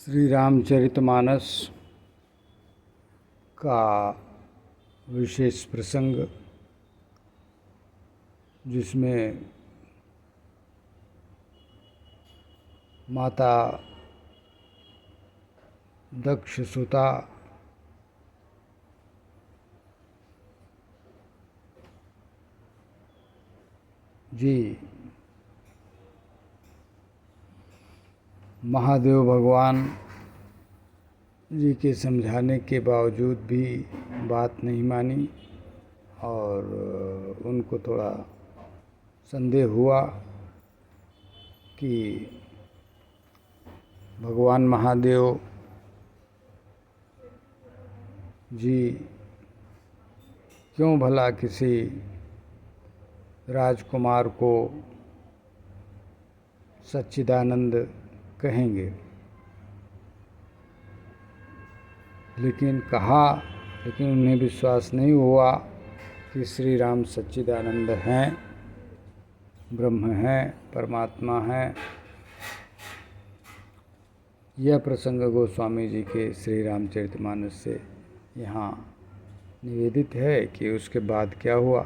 श्री रामचरितमानस का विशेष प्रसंग, जिसमें माता दक्षसुता जी महादेव भगवान जी के समझाने के बावजूद भी बात नहीं मानी और उनको थोड़ा संदेह हुआ कि भगवान महादेव जी क्यों भला किसी राजकुमार को सच्चिदानंद कहेंगे। लेकिन उन्हें विश्वास नहीं हुआ कि श्री राम सच्चिदानंद हैं, ब्रह्म हैं, परमात्मा हैं। यह प्रसंग गोस्वामी जी के श्री रामचरितमानस से यहाँ निवेदित है कि उसके बाद क्या हुआ।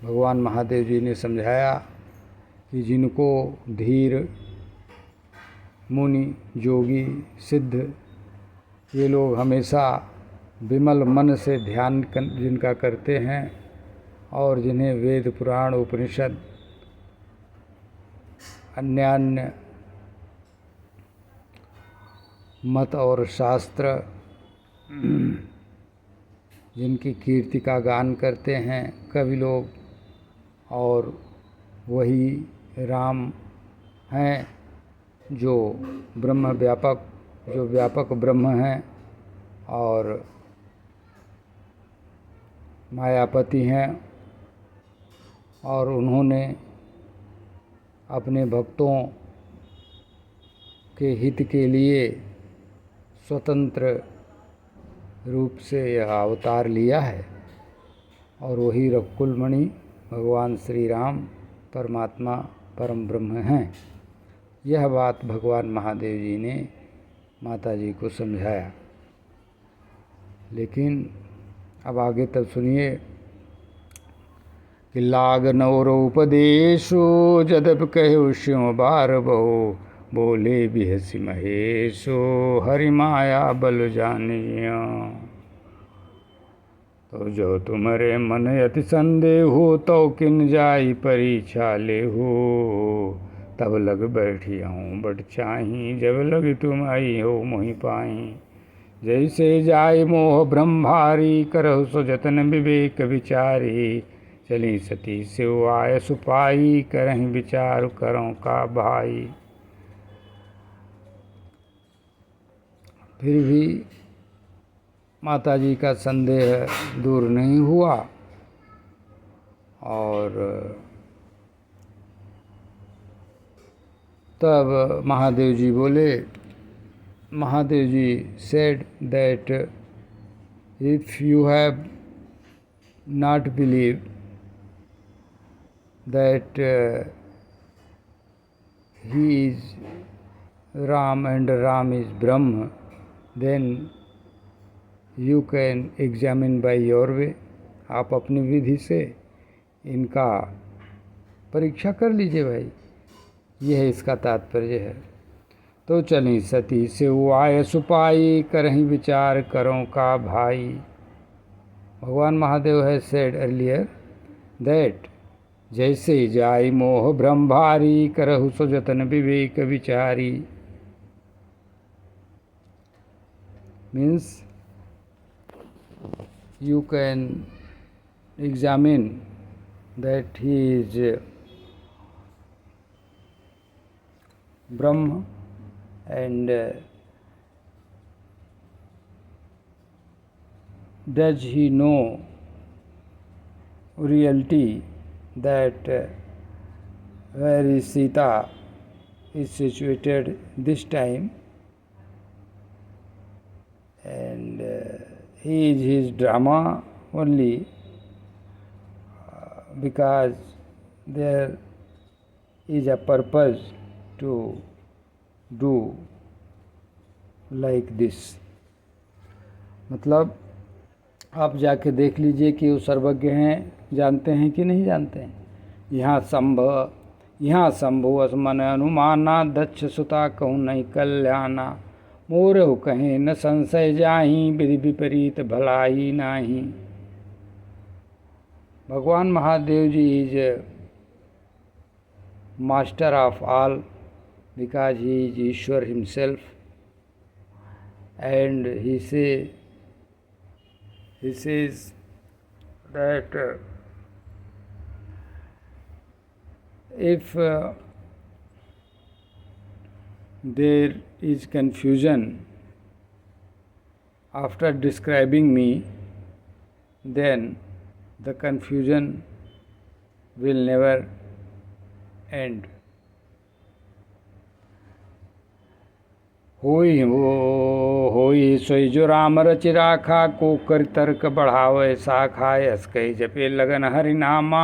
भगवान महादेव जी ने समझाया कि जिनको धीर, मुनि, योगी, सिद्ध, ये लोग हमेशा विमल मन से ध्यान जिनका करते हैं और जिन्हें वेद, पुराण, उपनिषद, अन्य मत और शास्त्र जिनकी कीर्ति का गान करते हैं कवि लोग, और वही राम हैं जो व्यापक ब्रह्म हैं और मायापति हैं, और उन्होंने अपने भक्तों के हित के लिए स्वतंत्र रूप से यह अवतार लिया है। और वही रकुलमणि भगवान श्री राम परमात्मा परम ब्रह्म हैं। यह बात भगवान महादेव जी ने माता जी को समझाया। लेकिन अब आगे तब सुनिए कि लाग नवरोपदेशो जदप कहो स्यों बार बहो, बोले बिहसी महेशो हरि माया बल जानिया। तो जो तुम्हारे मन अति संदेह हो, तो किन जाई परीक्षा ले हो। तब लग बैठी हूँ बट चाही, जब लग तुम आई हो मोहि पाई। जैसे जाय मोह ब्रह्मभारी, करहु सो जतन विवेक विचारी। चली सती सिव आय सुपाई, करहि विचार करों का भाई। फिर भी माता जी का संदेह दूर नहीं हुआ और तब महादेव जी बोले, महादेव जी said that if you have not believed that he is Ram and Ram is Brahma, then you can examine by your way। आप अपनी विधि से इनका परीक्षा कर लीजिए भाई, यह इसका तात्पर्य है। तो चली सती से आय सुपाई, करहीं विचार करों का भाई। भगवान महादेव है सेड अर्लियर दैट जैसे जाय मोह ब्रह्म भारी, करहु सो जतन विवेक विचारी। Means you can examine that he is Brahma and does he know reality that where is Sita is situated this time, and he is his drama only because there is a purpose to do like this. मतलब आप जाके देख लीजिए कि वो सर्वज्ञ हैं, जानते हैं कि नहीं जानते हैं। यहाँ शंभु असमन अनुमाना, दक्ष सुता कहूँ नहीं कल्याणा, मोरहु कहें न संशय जाही, विधि विपरीत भलाई नाही। भगवान Mahadev ji is master of all because he is Ishwar himself, and he says that if there is confusion after describing me, then the confusion will never end. होई सोई जो राम रचि राखा, को कर तर्क बढ़ावे शाखा, यस कही जपे लगन हरि नामा,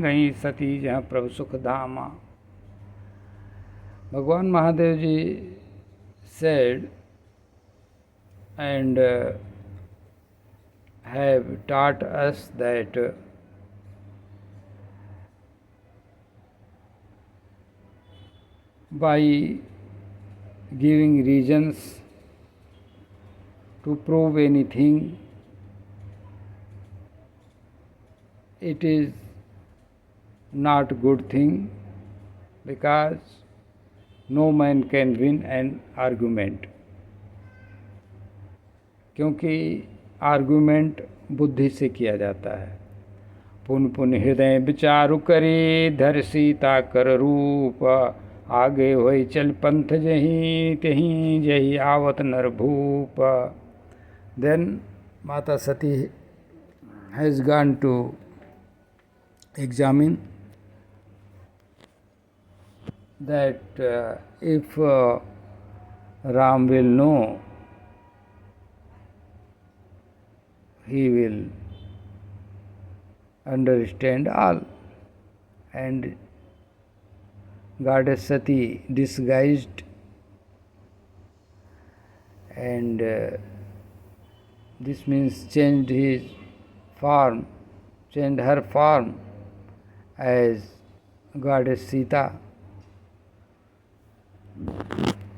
गई सती जहाँ प्रभु सुख धामा। भगवान महादेव जी said and have taught us that by giving reasons to prove anything, it is not good thing, because no man can win an argument. क्योंकि आर्गुमेंट बुद्धि से किया जाता है। पुन पुन हृदय विचारु करे, धर सीता कर रूप, आगे होई चल पंथ जही, तही जही आवत नर भूप। Then Mata Sati has gone to examine that if Ram will know, he will understand all. And Goddess Sati disguised and this means changed her form as Goddess Sita.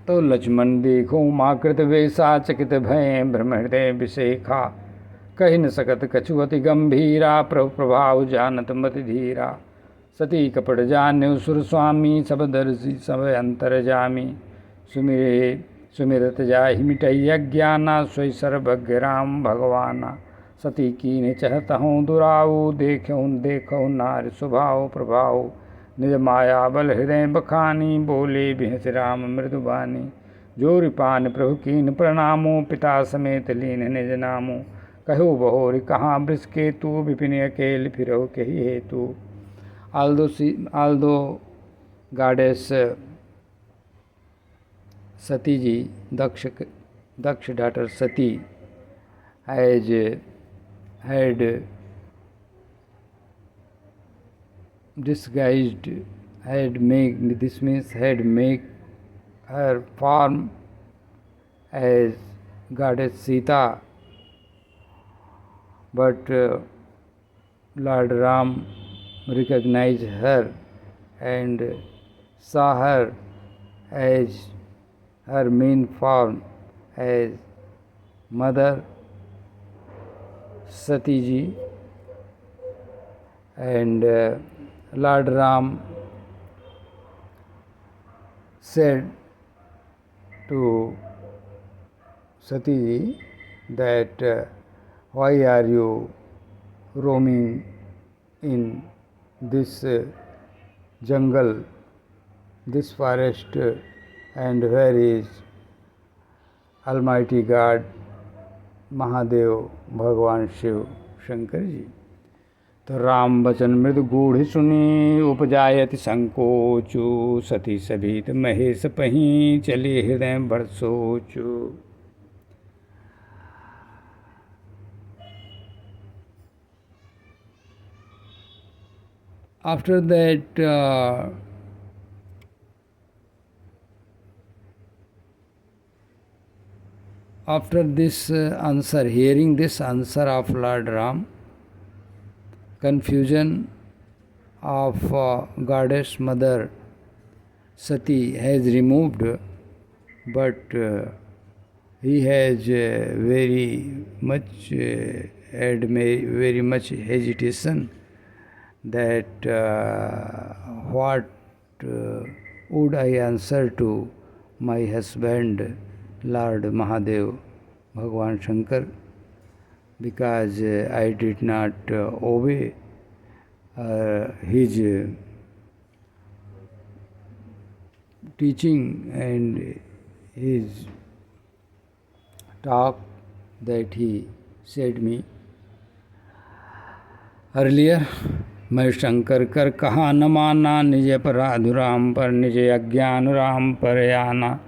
तो लक्ष्मण देखो माकृत वेशा, चकित भय ब्रह्म हृदय विशेखा, कही न सकत कछु अति गंभीरा, प्रभु प्रभाव जानत मति धीरा। सती कपट जान्यु सुर स्वामी, सब दर्शी सब अंतर जामी। सुमिरत जाहि मिटैया ज्ञाना, सोई सर्वज्ञ राम भगवाना। सती कीन्ह चहतहु दुराऊ, देखहु नारि स्वभाव प्रभाव। निज माया बल हृदय बखानी, बोले बिहस राम मृदुबानी। जोरि पान प्रभु कीन्ह प्रणामो, पिता समेत लीन निज नामो। कहो बहोरि कहाँ वृष केतु, विपिन अकेल फिरहु कही हेतु। Although Goddess Sati ji, Daksh daughter Sati, had disguised, had made her form as Goddess Sita, but Lord Ram recognized her and saw her as her main form as Mother Sati ji, and Lord Ram said to Sati ji that why are you roaming in this jungle, this forest, and where is Almighty God, Mahadev, Bhagwan Shiv, Shankar ji? तो राम वचन मृदु गूढ़ सुनी, उपजायति संकोचु। सती सभीत महेश पही, चले हृदय भर सोचु। After that, After this answer, hearing this answer of Lord Ram, confusion of goddess mother Sati has removed, but he has very much hesitation that what would I answer to my husband Lord Mahadev, Bhagwan Shankar, because I did not obey his teaching and his talk that he said me earlier. मैं शंकर कर कहा न माना, निज अपराधु राम पर, निज अज्ञान राम पर आना।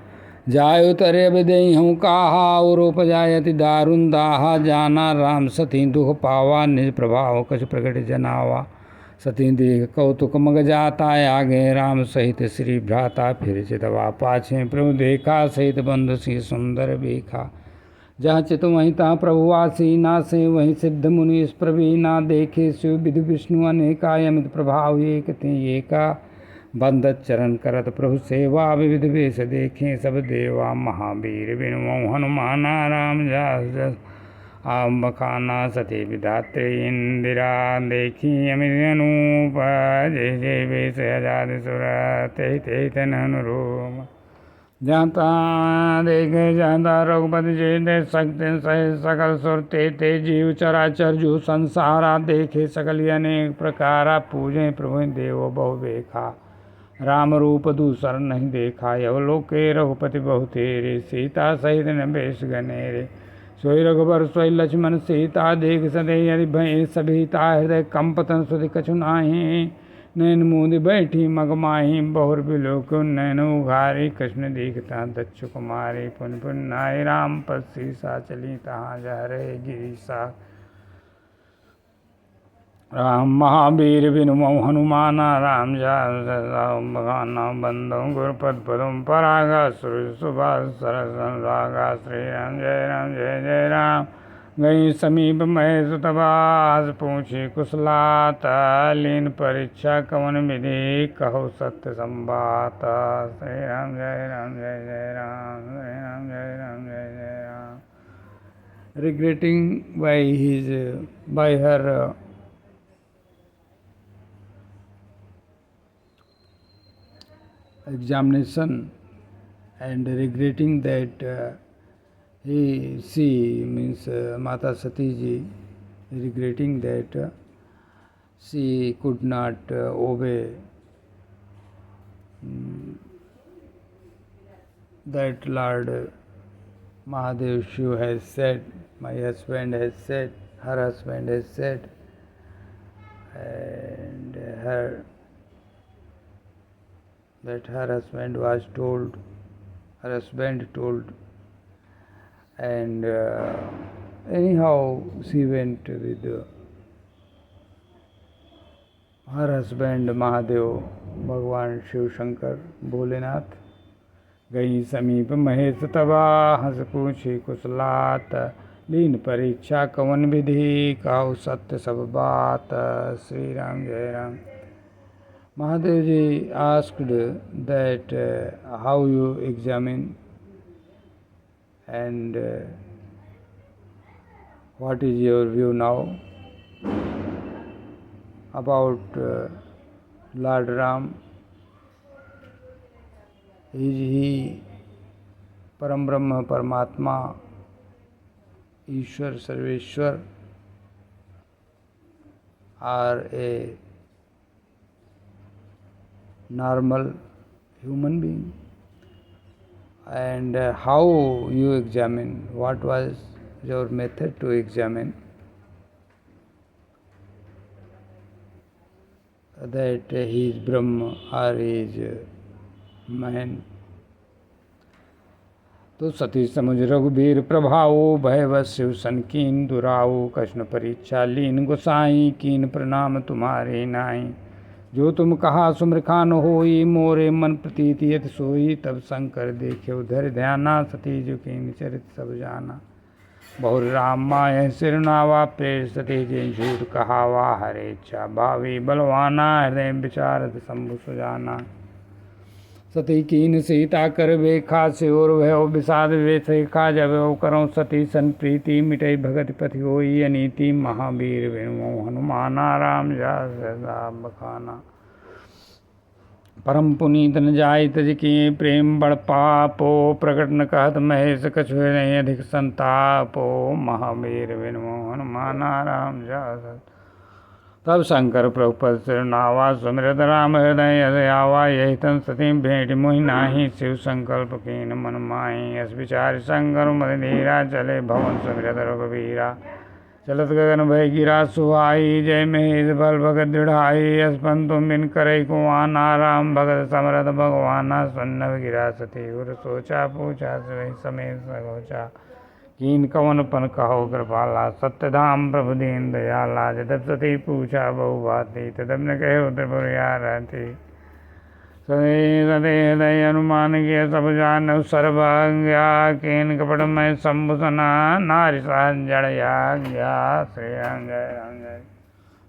जायो तरे बदई हूँ कहा, और उपजायति दारुण दाहा, जाना राम सती दुख पावा, निज प्रभाव कछ प्रकट जनावा। सती देख कौतुक मग जाता, आगे राम सहित श्री भ्राता, फिर चितवा पाछे प्रभु देखा, सहित बंधु सी सुंदर बेखा। जहाँ चित वहीं तहाँ प्रभु आसी, नासे वहीं सिद्ध मुनि इस प्रवीणा, देखे शिव विधु विष्णु अनेका, यमित प्रभाव एक थे एका। बंदत चरण करत प्रभु सेवा, विविध वेश देखें सब देवा, महावीर बिनु हनुमाना, राम जस आम बखाना। सती विधात्री इंदिरा, देखी अमित अनूप, जय जय वेश आजाद सुर, ते ते तन अनुरूप। जाता देखे जाता रघुपति जी, दे सकते सहे सकल सुर, ते ते जीव चराचर जो संसारा, देखे सकल अनेक प्रकारा, पूजे प्रभु देव बहु बेखा। राम रूप दूसर नहीं देखा, अवलोके रघुपति बहु तेरे, सीता सहित न बेश गनेरे। सोई रघुबर सोई लक्ष्मण सीता, देख सदै यदि भय सभीता, हृदय कंपतन सुधि कछु नाही। नैन मूंद बैठी मगमाही, बहुर बिलोक नैन उघारी, कृष्ण दीखता दच्चु कुमारी। पुन पुन नाय राम पद सीसा, चली तहाँ जहरे गिरीसा। राम महावीर बिनु मऊ हनुमाना, राम बगाना बंदो गुरुपद पदम परागा। सुर सुभाष सरस रागा, श्री राम जय जय राम। गई समीप महेश तबास, पूछी कुशलात, लीन परीक्षा कवन विधि, कहो सत्य संबात। श्री राम जय राम जय जय राम, श्री राम जय राम जय जय Ram. Regretting by her examination and regretting that she means Mata Sati ji, regretting that she could not obey that Lord Mahadev Shiva has said, my husband has said, her husband has said, and her husband was told, her husband told, and anyhow she went with her husband Mahadev, Bhagwan Shiv Shankar, Bholenath. गई समीप महेश तबा, हंस पूछी कुशलात, लीन परीक्षा कवन विधि, कहो सत्य सब बात। श्री राम जय Ram. Mahadev ji asked that how you examine and what is your view now about Lord Ram. Is he Param Brahma, Paramatma, Ishwar, Sarveshwar, or a normal human being? And how you examine? What was your method to examine that he is Brahma or he is man? तो सती समुझ रघुबीर प्रभाओ, भयवश शिव सन कीन दुराओ, कृष्ण परीक्षा लीन गोसाई, कीन प्रणाम तुम्हारे नाई। जो तुम कहा सुमृखान होई, मोरे मन प्रतीति यत सोई। तब शंकर देखे धर ध्याना, सती जो कीन चरित सब जाना। बहुर राम माय सिरनावा, प्रेर सती जिन झूठ कहावा। हरे इच्छा भावी बलवाना, हृदय विचारत शंभु सुजाना। सती कीन सीता कर बेखा, सियोर भयो विषाद वेखा। जब करो सती सन प्रीति, मिटई भगत पति होई अनीति। महावीर विनु हनुमाना, राम जा बखाना। परम पुनीत न जाय तज किए, प्रेम बड़ पापो। प्रकट न कहत महेश, कछु नहीं अधिक संतापो। महावीर विनु हनुमाना, राम जा। तब शंकर प्रभु पद सिरनावा, सुमिरत राम हृदय यस आवा। यही तन सती भेंट मोहि नाही, शिव संकल्प कीन मन माही। यस विचार शंकर मद धीरा, चले भवन सुमिरत रघुबीरा। चलत गगन भय गिरा सुहाई, जय महेश बल भगत दृढ़ाई। यस पंतु बिन करई को आना, राम भगत समरथ भगवाना। सन्नभ गिरा सती उर सोचा, पूछा वही समेत सगोचा। कीन कवन पन कहो कृपाला, सत्य धाम प्रभु दीन दयाला। जब सती पूछा बहु भांति, तदब न कहो त्रिपुरारती। सदे सदे हृदय अनुमान किया, सब जान सर्वज्ञा। कीन कपट में शंभुसना, नारी सहज जड़या गया। श्री राम जय राम जय।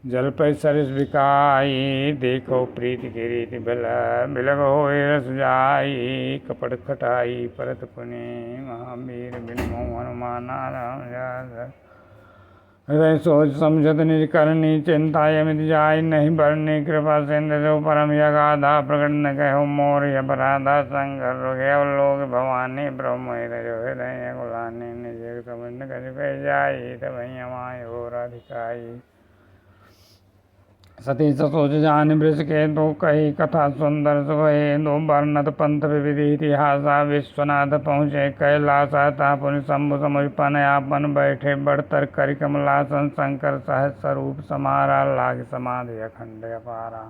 जल पै सरिस बिकाई, देखो प्रीति की रीति बिल। बिलग होए रस जाई, कपट खटाई परत पुनि। महावीर बिनु हनुमाना, राम जा। हृदय सोच समझत निज करनी, चिंता यमित जाय नहीं बरनी। कृपा सिंधु जो परम यगाधा, प्रकट न कहो मोर अपराधा। शंकर रोगे लोग भवानी, ब्रह्म जो हृदय गुलानी। निज समझ न कछ पे जाई, तब हमाय हो राधिकाई। सती ससोज जान वृष के, दो कही कथा सुंदर सुभे। दो वर्णत पंथ विविधि इतिहासा, विश्वनाथ पहुँचे कैलासा। तापुन शंभु समुझ पन आपन, बैठे बड़तर कर कमलासन। शंकर सहज स्वरूप समारा, लाग समाधि अखंड अपारा।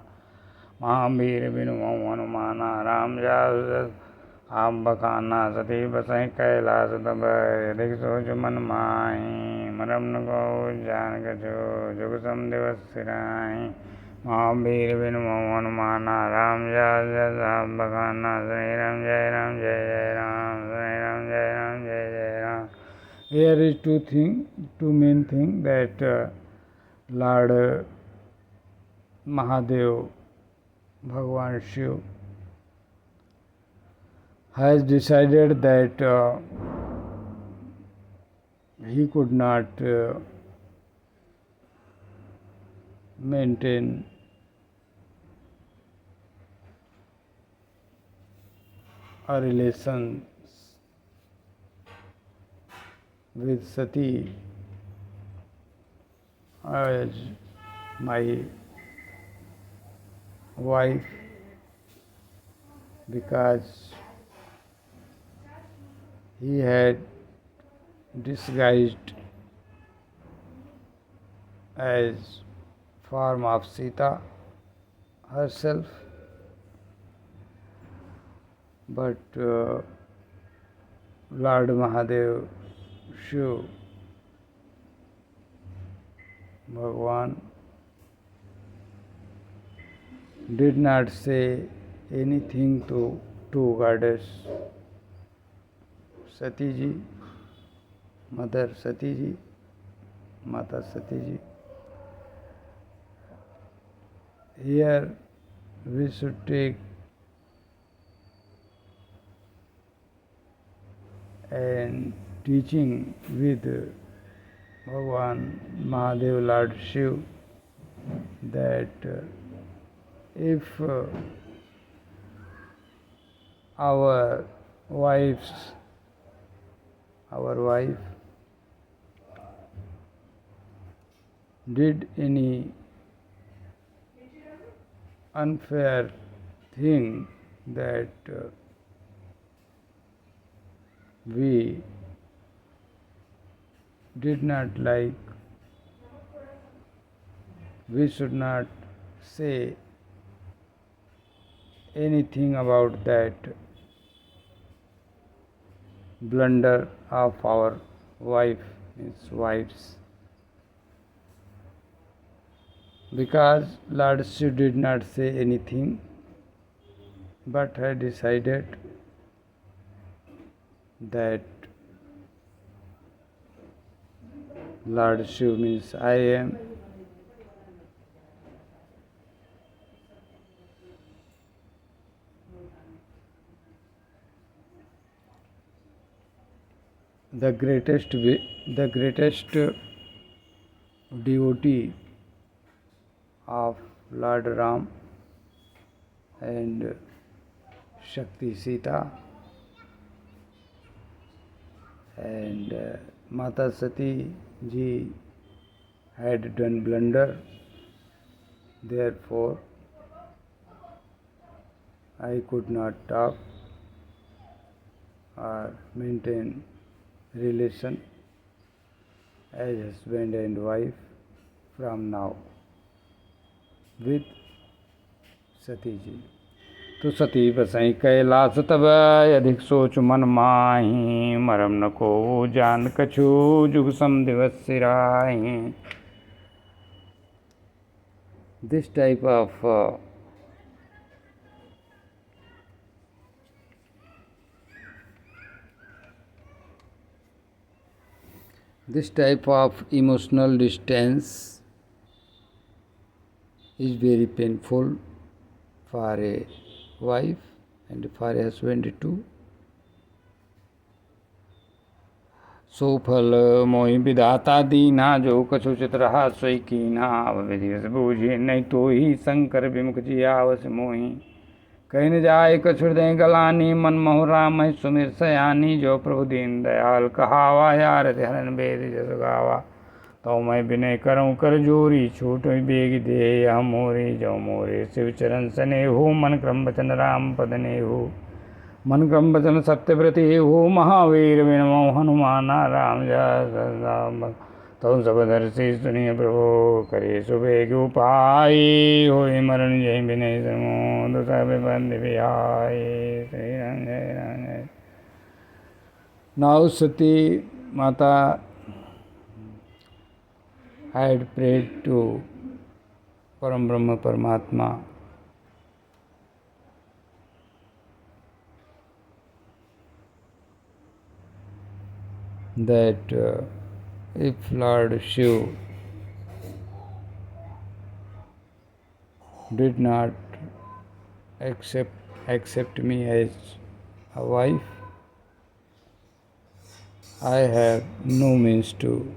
महावीर बिनु हनुमाना, राम जा आप बखाना। सती बसहि कैलास तब, अधिक सोच मन माही। मरम न को जान कछु, जुग सम दिवस सिराही। महावीर बिनु हनुमाना, राम जा आप बखाना। श्री राम जय राम जय जय राम, श्री राम जय राम जय जय Ram. Here is two main thing that Lord Mahadev, Bhagwan Shiv, has decided that he could not maintain a relation with Sati as my wife, because he had disguised as form of Sita herself, but Lord Mahadev Shiv Bhagwan did not say anything to goddess Sati ji, Mother Sati ji, Mata Sati ji. Here we should take and teaching with Bhagwan Mahadev Lord Shiv that if our wife did any unfair thing that we did not like, we should not say anything about that blunder of our wives. because Lord Shiva did not say anything, but had decided that Lord Shiva means I am. The greatest devotee of Lord Ram and Shakti Sita and Mata Sati ji had done blunder, therefore I could not talk or maintain relation as husband and wife from now with Sati ji. तो सती बसई कैलाश तब अधिक सोच मन माही मरम न को जान कछु जुग सम दिवस Sirohi. This type of emotional distance is very painful for a wife and for a husband too. सो फल मोहि विधाता दीना जो कछु चित रहा सोई कीना अब विधि बूझे नहीं तो ही शंकर विमुख जी आवस मोहि. कहीं न जाए कछु हृदय गलानी मन मोह राम सुमिर सयानी जो प्रभु दीन दयाल कहावा यार हरन वेद जस गावा. तो मैं विनय करूँ कर जोरी छूट बेग दे हम मोरे जो मोरे शिव चरण सने हो मन क्रम वचन राम पद ने हो. मन क्रम वचन सत्यव्रति हो महावीर विनमो हनुमाना राम राम. तो सब दर्शी सुनिए प्रभु करे सुबेग उपाय हो मरण जय विनय समोद सब बंद विहाय. श्री राम जय राम जय. Now Sati Mata had prayed to Param Brahma Paramatma that if Lord Shiva did not accept me as a wife, I have no means to